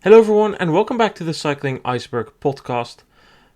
Hello everyone and welcome back to the Cycling Iceberg podcast.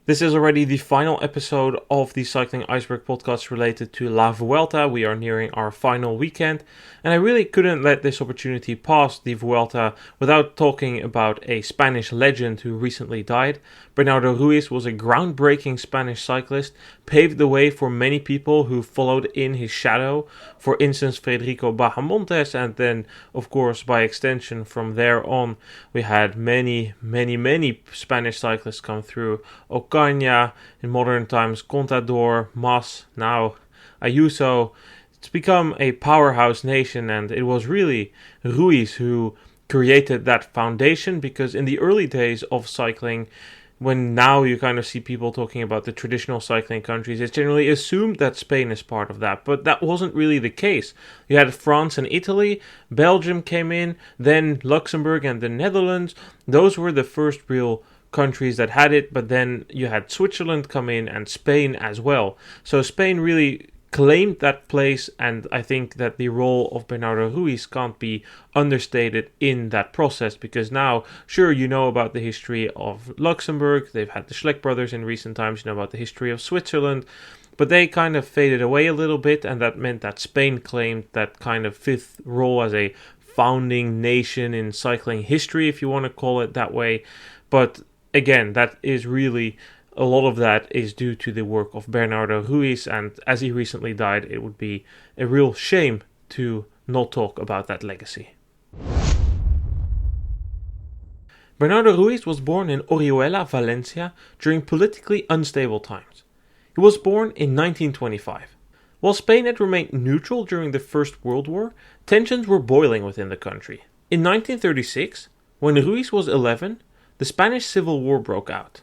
This is already the final episode of the Cycling Iceberg podcast related to La Vuelta. We are nearing our final weekend and I really couldn't let this opportunity pass, the Vuelta, without talking about a Spanish legend who recently died. Bernardo Ruiz was a groundbreaking Spanish cyclist, paved the way for many people who followed in his shadow. For instance, Federico Bahamontes, and then, of course, by extension from there on, we had many Spanish cyclists come through. Ocaña, in modern times, Contador, Mas, now Ayuso. It's become a powerhouse nation, and it was really Ruiz who created that foundation, because in the early days of cycling, when now you kind of see people talking about the traditional cycling countries, it's generally assumed that Spain is part of that, but that wasn't really the case. You had France and Italy, Belgium came in, then Luxembourg and the Netherlands. Those were the first real countries that had it, but then you had Switzerland come in and Spain as well. So Spain really claimed that place, and I think that the role of Bernardo Ruiz can't be understated in that process, because now, sure, you know about the history of Luxembourg, they've had the Schleck brothers in recent times, you know about the history of Switzerland, but they kind of faded away a little bit, and that meant that Spain claimed that kind of fifth role as a founding nation in cycling history, if you want to call it that way. But again, that is really, a lot of that is due to the work of Bernardo Ruiz, and as he recently died, it would be a real shame to not talk about that legacy. Bernardo Ruiz was born in Orihuela, Valencia, during politically unstable times. He was born in 1925. While Spain had remained neutral during the First World War, tensions were boiling within the country. In 1936, when Ruiz was 11, the Spanish Civil War broke out.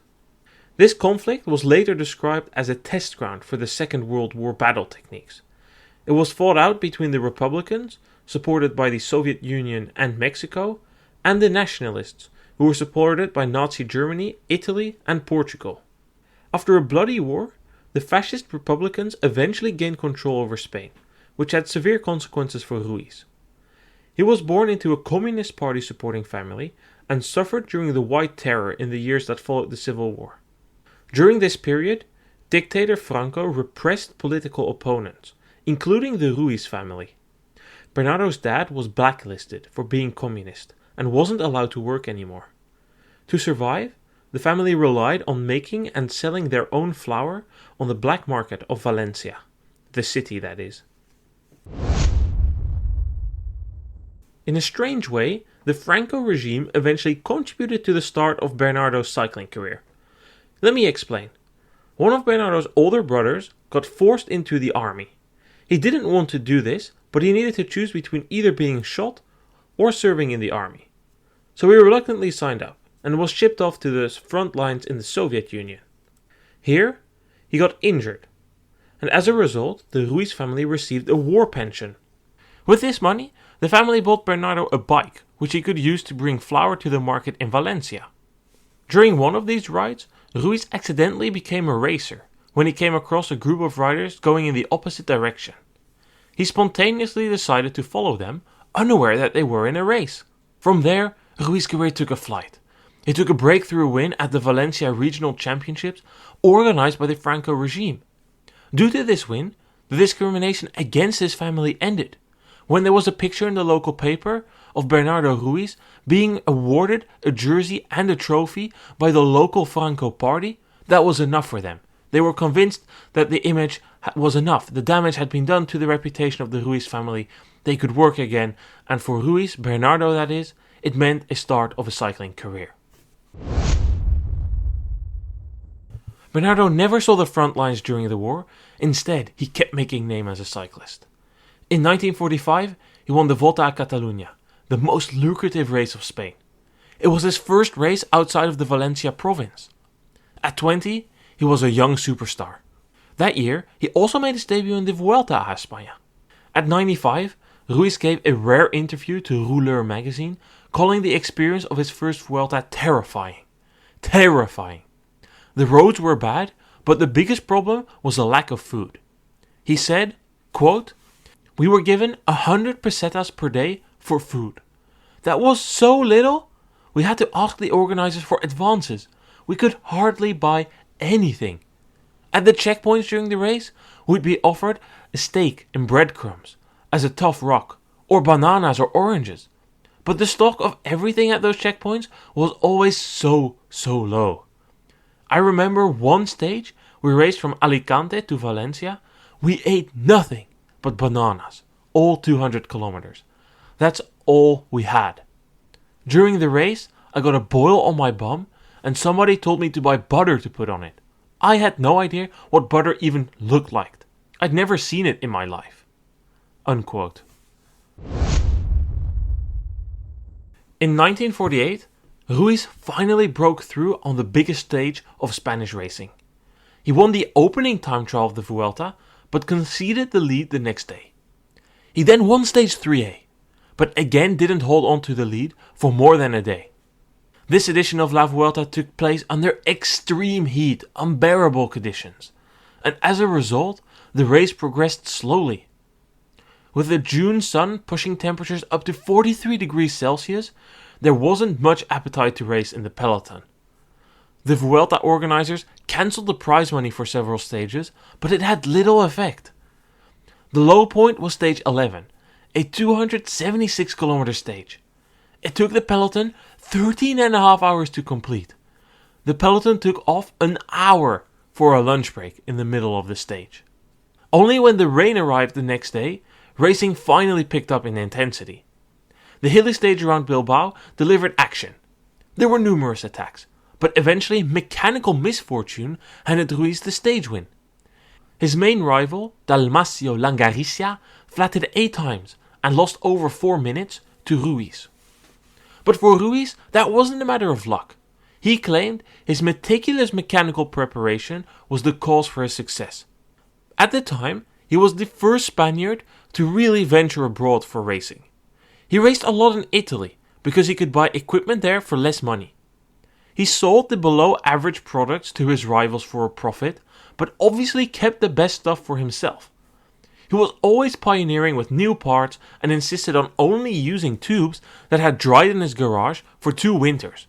This conflict was later described as a test ground for the Second World War battle techniques. It was fought out between the Republicans, supported by the Soviet Union and Mexico, and the Nationalists, who were supported by Nazi Germany, Italy, and Portugal. After a bloody war, the fascist Republicans eventually gained control over Spain, which had severe consequences for Ruiz. He was born into a Communist Party supporting family and suffered during the White Terror in the years that followed the Civil War. During this period, dictator Franco repressed political opponents, including the Ruiz family. Bernardo's dad was blacklisted for being communist and wasn't allowed to work anymore. To survive, the family relied on making and selling their own flour on the black market of Valencia, the city that is. In a strange way, the Franco regime eventually contributed to the start of Bernardo's cycling career. Let me explain. One of Bernardo's older brothers got forced into the army. He didn't want to do this, but he needed to choose between either being shot or serving in the army. So he reluctantly signed up and was shipped off to the front lines in the Soviet Union. Here, he got injured, and as a result, the Ruiz family received a war pension. With this money, the family bought Bernardo a bike, which he could use to bring flour to the market in Valencia. During one of these rides, Ruiz accidentally became a racer when he came across a group of riders going in the opposite direction. He spontaneously decided to follow them, unaware that they were in a race. From there, Ruiz's career took a flight. He took a breakthrough win at the Valencia Regional Championships, organized by the Franco regime. Due to this win, the discrimination against his family ended, when there was a picture in the local paper of Bernardo Ruiz being awarded a jersey and a trophy by the local Franco party. That was enough for them. They were convinced that the image was enough. The damage had been done to the reputation of the Ruiz family. They could work again, and for Ruiz, Bernardo that is, it meant a start of a cycling career. Bernardo never saw the front lines during the war. Instead, he kept making name as a cyclist. In 1945, he won the Vuelta a Catalunya, the most lucrative race of Spain. It was his first race outside of the Valencia province. At 20, he was a young superstar. That year, he also made his debut in the Vuelta a España. At 95, Ruiz gave a rare interview to Rouleur magazine, calling the experience of his first Vuelta terrifying. Terrifying. The roads were bad, but the biggest problem was the lack of food. He said, quote, "We were given 100 pesetas per day for food. That was so little. We had to ask the organizers for advances. We could hardly buy anything. At the checkpoints during the race, we'd be offered a steak and breadcrumbs as a tough rock, or bananas or oranges. But the stock of everything at those checkpoints was always so low. I remember one stage we raced from Alicante to Valencia. We ate nothing but bananas, all 200 kilometers. That's all we had. During the race, I got a boil on my bum and somebody told me to buy butter to put on it. I had no idea what butter even looked like. I'd never seen it in my life." Unquote. In 1948, Ruiz finally broke through on the biggest stage of Spanish racing. He won the opening time trial of the Vuelta, but conceded the lead the next day. He then won stage 3A, but again didn't hold on to the lead for more than a day. This edition of La Vuelta took place under extreme heat, unbearable conditions, and as a result, the race progressed slowly. With the June sun pushing temperatures up to 43 degrees Celsius, there wasn't much appetite to race in the peloton. The Vuelta organizers cancelled the prize money for several stages, but it had little effect. The low point was stage 11, a 276 kilometer stage. It took the peloton 13.5 hours to complete. The peloton took off an hour for a lunch break in the middle of the stage. Only when the rain arrived the next day, racing finally picked up in intensity. The hilly stage around Bilbao delivered action. There were numerous attacks, but eventually mechanical misfortune handed Ruiz the stage win. His main rival, Dalmacio Langaricia, flatted 8 times and lost over 4 minutes to Ruiz. But for Ruiz, that wasn't a matter of luck. He claimed his meticulous mechanical preparation was the cause for his success. At the time, he was the first Spaniard to really venture abroad for racing. He raced a lot in Italy because he could buy equipment there for less money. He sold the below average products to his rivals for a profit, but obviously kept the best stuff for himself. He was always pioneering with new parts and insisted on only using tubes that had dried in his garage for 2 winters.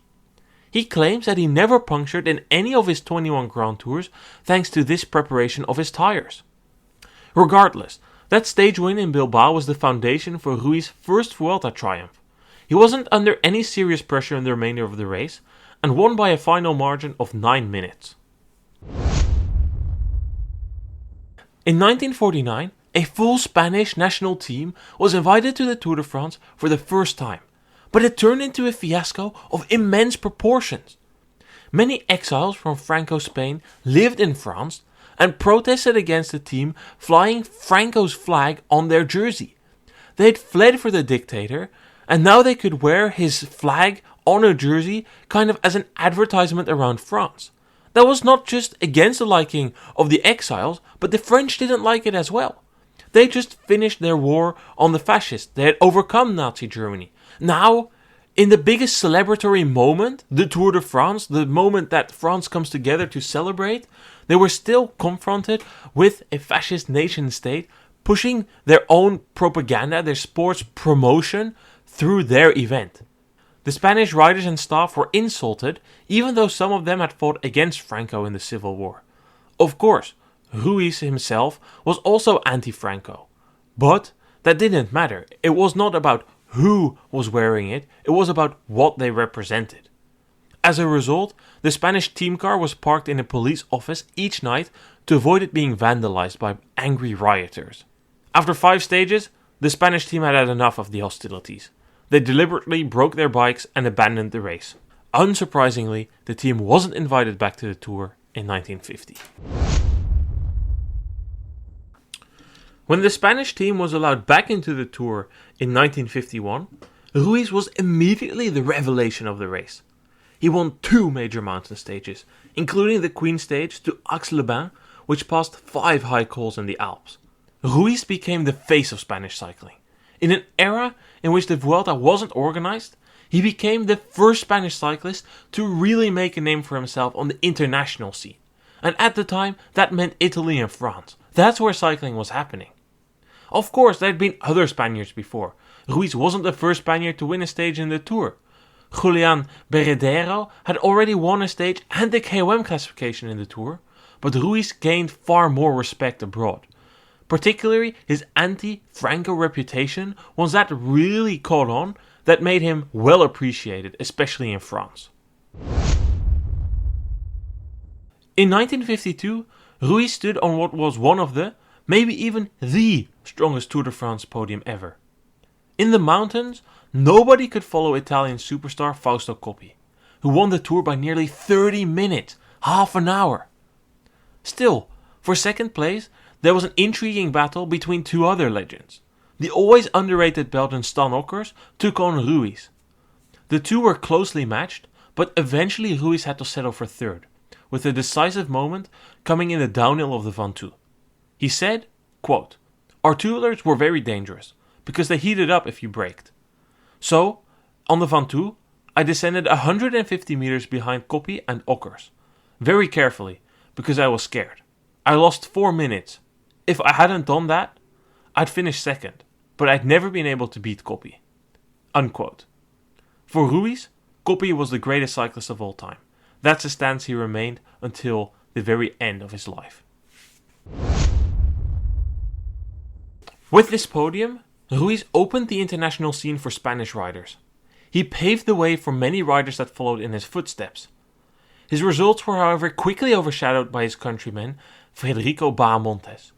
He claims that he never punctured in any of his 21 Grand Tours thanks to this preparation of his tires. Regardless, that stage win in Bilbao was the foundation for Ruiz's first Vuelta triumph. He wasn't under any serious pressure in the remainder of the race and won by a final margin of 9 minutes. In 1949, a full Spanish national team was invited to the Tour de France for the first time, but it turned into a fiasco of immense proportions. Many exiles from Franco's Spain lived in France and protested against the team flying Franco's flag on their jersey. They had fled for the dictator, and now they could wear his flag on a jersey kind of as an advertisement around France. That was not just against the liking of the exiles, but the French didn't like it as well. They just finished their war on the fascists. They had overcome Nazi Germany. Now, in the biggest celebratory moment, the Tour de France, the moment that France comes together to celebrate, they were still confronted with a fascist nation state pushing their own propaganda, their sports promotion through their event. The Spanish riders and staff were insulted, even though some of them had fought against Franco in the Civil War. Of course, Ruiz himself was also anti-Franco. But that didn't matter. It was not about who was wearing it, it was about what they represented. As a result, the Spanish team car was parked in a police office each night to avoid it being vandalized by angry rioters. After 5 stages, the Spanish team had had enough of the hostilities. They deliberately broke their bikes and abandoned the race. Unsurprisingly, the team wasn't invited back to the Tour in 1950. When the Spanish team was allowed back into the Tour in 1951, Ruiz was immediately the revelation of the race. He won 2 major mountain stages, including the Queen Stage to Aix-les-Bains, which passed 5 high cols in the Alps. Ruiz became the face of Spanish cycling. In an era in which the Vuelta wasn't organized, he became the first Spanish cyclist to really make a name for himself on the international scene. And at the time, that meant Italy and France. That's where cycling was happening. Of course, there had been other Spaniards before. Ruiz wasn't the first Spaniard to win a stage in the Tour. Julian Berredero had already won a stage and the KOM classification in the Tour, but Ruiz gained far more respect abroad. Particularly his anti-Franco reputation, once that really caught on, that made him well appreciated, especially in France. In 1952, Ruiz stood on what was one of the, maybe even the strongest Tour de France podium ever. In the mountains, nobody could follow Italian superstar Fausto Coppi, who won the Tour by nearly 30 minutes, half an hour. Still, for second place, there was an intriguing battle between two other legends. The always underrated Belgian Stan Ockers took on Ruiz. The two were closely matched, but eventually Ruiz had to settle for third, with the decisive moment coming in the downhill of the Ventoux. He said, quote, "Our two-wheelers were very dangerous, because they heated up if you braked. So, on the Ventoux, I descended 150 meters behind Coppi and Ockers, very carefully, because I was scared. I lost 4 minutes. If I hadn't done that, I'd finished second, but I'd never been able to beat Coppi." Unquote. For Ruiz, Coppi was the greatest cyclist of all time. That's a stance he remained until the very end of his life. With this podium, Ruiz opened the international scene for Spanish riders. He paved the way for many riders that followed in his footsteps. His results were, however, quickly overshadowed by his countryman, Federico Bahamontes.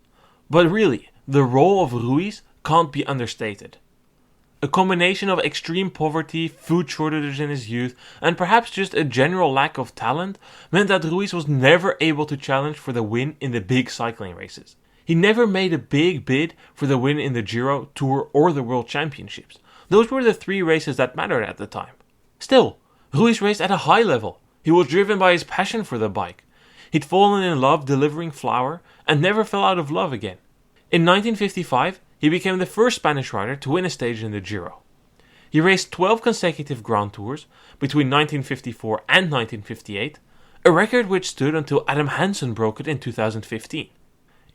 But really, the role of Ruiz can't be understated. A combination of extreme poverty, food shortages in his youth, and perhaps just a general lack of talent meant that Ruiz was never able to challenge for the win in the big cycling races. He never made a big bid for the win in the Giro, Tour, or the World Championships. Those were the three races that mattered at the time. Still, Ruiz raced at a high level. He was driven by his passion for the bike. He'd fallen in love delivering flour and never fell out of love again. In 1955, he became the first Spanish rider to win a stage in the Giro. He raced 12 consecutive Grand Tours between 1954 and 1958, a record which stood until Adam Hansen broke it in 2015.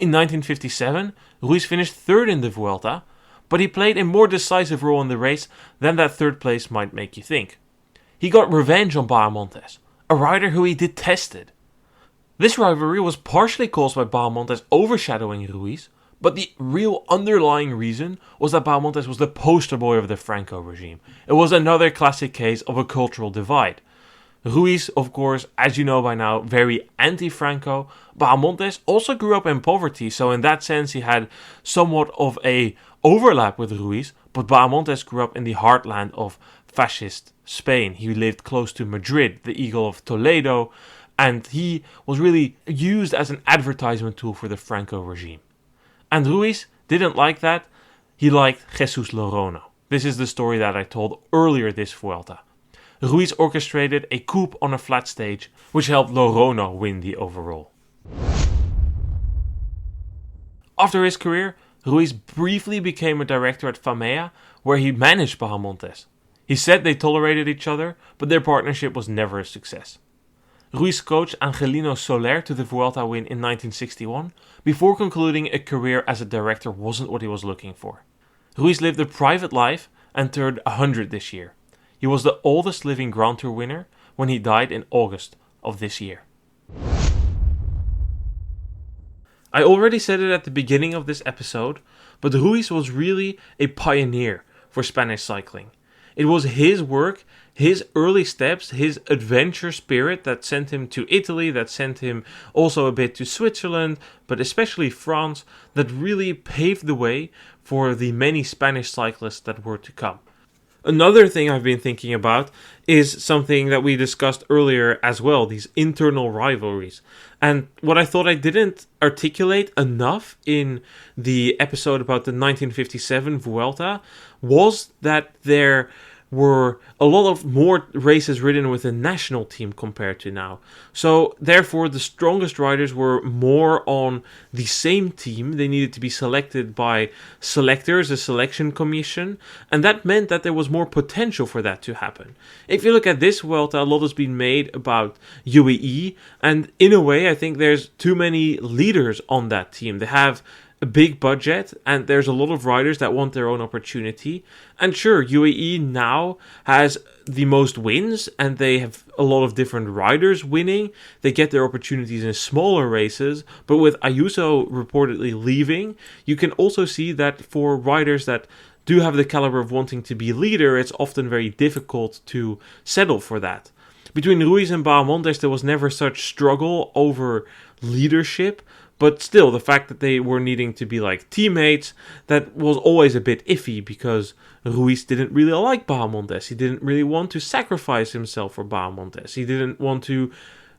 In 1957, Ruiz finished third in the Vuelta, but he played a more decisive role in the race than that third place might make you think. He got revenge on Bahamontes, a rider who he detested. This rivalry was partially caused by Bahamontes overshadowing Ruiz, but the real underlying reason was that Bahamontes was the poster boy of the Franco regime. It was another classic case of a cultural divide. Ruiz, of course, as you know by now, very anti-Franco. Bahamontes also grew up in poverty, so in that sense he had somewhat of a overlap with Ruiz, but Bahamontes grew up in the heartland of fascist Spain. He lived close to Madrid, the Eagle of Toledo, and he was really used as an advertisement tool for the Franco regime. And Ruiz didn't like that. He liked Jesus Lorono. This is the story that I told earlier this Vuelta. Ruiz orchestrated a coup on a flat stage, which helped Lorono win the overall. After his career, Ruiz briefly became a director at Famea, where he managed Bahamontes. He said they tolerated each other, but their partnership was never a success. Ruiz coached Angelino Soler to the Vuelta win in 1961, before concluding a career as a director wasn't what he was looking for. Ruiz lived a private life and turned 100 this year. He was the oldest living Grand Tour winner when he died in August of this year. I already said it at the beginning of this episode, but Ruiz was really a pioneer for Spanish cycling. It was his work, his early steps, his adventure spirit that sent him to Italy, that sent him also a bit to Switzerland, but especially France, that really paved the way for the many Spanish cyclists that were to come. Another thing I've been thinking about is something that we discussed earlier as well, these internal rivalries. And what I thought I didn't articulate enough in the episode about the 1957 Vuelta was that there were a lot of more races ridden with a national team compared to now. So therefore the strongest riders were more on the same team. They needed to be selected by selectors, a selection commission, and that meant that there was more potential for that to happen. If you look at this Vuelta, a lot has been made about UAE, and in a way I think there's too many leaders on that team. They have a big budget, and there's a lot of riders that want their own opportunity. And sure, UAE now has the most wins, and they have a lot of different riders winning. They get their opportunities in smaller races, but with Ayuso reportedly leaving, you can also see that for riders that do have the caliber of wanting to be leader, it's often very difficult to settle for that. Between Ruiz and Bahamontes, there was never such struggle over leadership, but still, the fact that they were needing to be like teammates, that was always a bit iffy, because Ruiz didn't really like Bahamontes. He didn't really want to sacrifice himself for Bahamontes. He didn't want to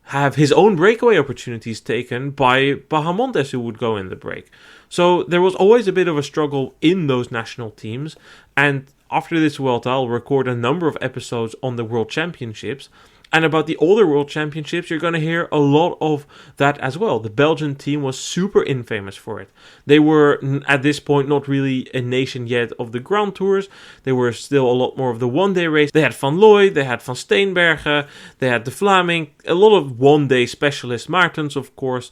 have his own breakaway opportunities taken by Bahamontes, who would go in the break. So there was always a bit of a struggle in those national teams, and after this Vuelta, I'll record a number of episodes on the World Championships. And about the older World Championships, you're going to hear a lot of that as well. The Belgian team was super infamous for it. They were, at this point, not really a nation yet of the Grand Tours. They were still a lot more of the one-day race. They had Van Looy, they had Van Steenbergen, they had De Vlaming, a lot of one-day specialist Maartens, of course.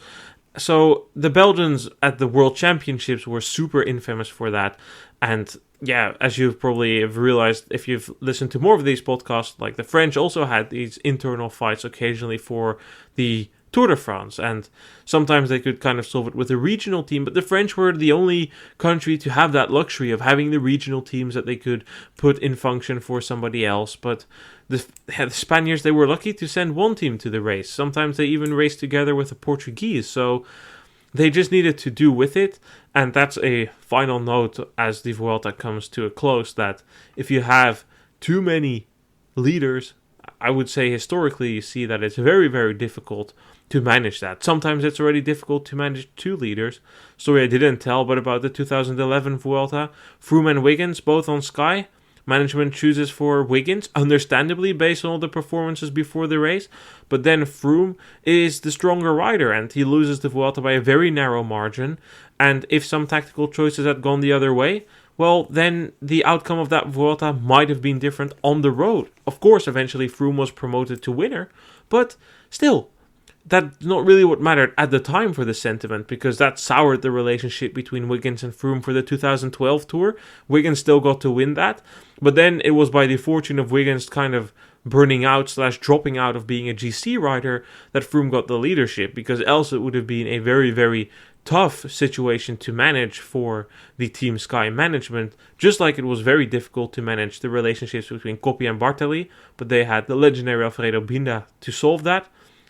So the Belgians at the World Championships were super infamous for that. And yeah, as you've probably have realized if you've listened to more of these podcasts, like the French also had these internal fights occasionally for the Tour de France, and sometimes they could kind of solve it with a regional team, but the French were the only country to have that luxury of having the regional teams that they could put in function for somebody else. But the Spaniards, they were lucky to send one team to the race. Sometimes they even raced together with the Portuguese, so they just needed to do with it. And that's a final note as the Vuelta comes to a close, that if you have too many leaders, I would say historically you see that it's very, very difficult to manage that. Sometimes it's already difficult to manage two leaders. Story I didn't tell, but about the 2011 Vuelta, Froome and Wiggins both on Sky. Management chooses for Wiggins, understandably based on all the performances before the race, but then Froome is the stronger rider and he loses the Vuelta by a very narrow margin. And if some tactical choices had gone the other way, well, then the outcome of that Vuelta might have been different on the road. Of course, eventually Froome was promoted to winner, but still, that's not really what mattered at the time for the sentiment, because that soured the relationship between Wiggins and Froome for the 2012 Tour. Wiggins still got to win that, but then it was by the fortune of Wiggins kind of burning out / dropping out of being a GC rider that Froome got the leadership, because else it would have been a very, very tough situation to manage for the Team Sky management, just like it was very difficult to manage the relationships between Coppi and Bartali, but they had the legendary Alfredo Binda to solve that.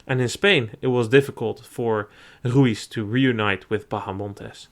And in Spain, it was difficult for Ruiz to reunite with Bahamontes.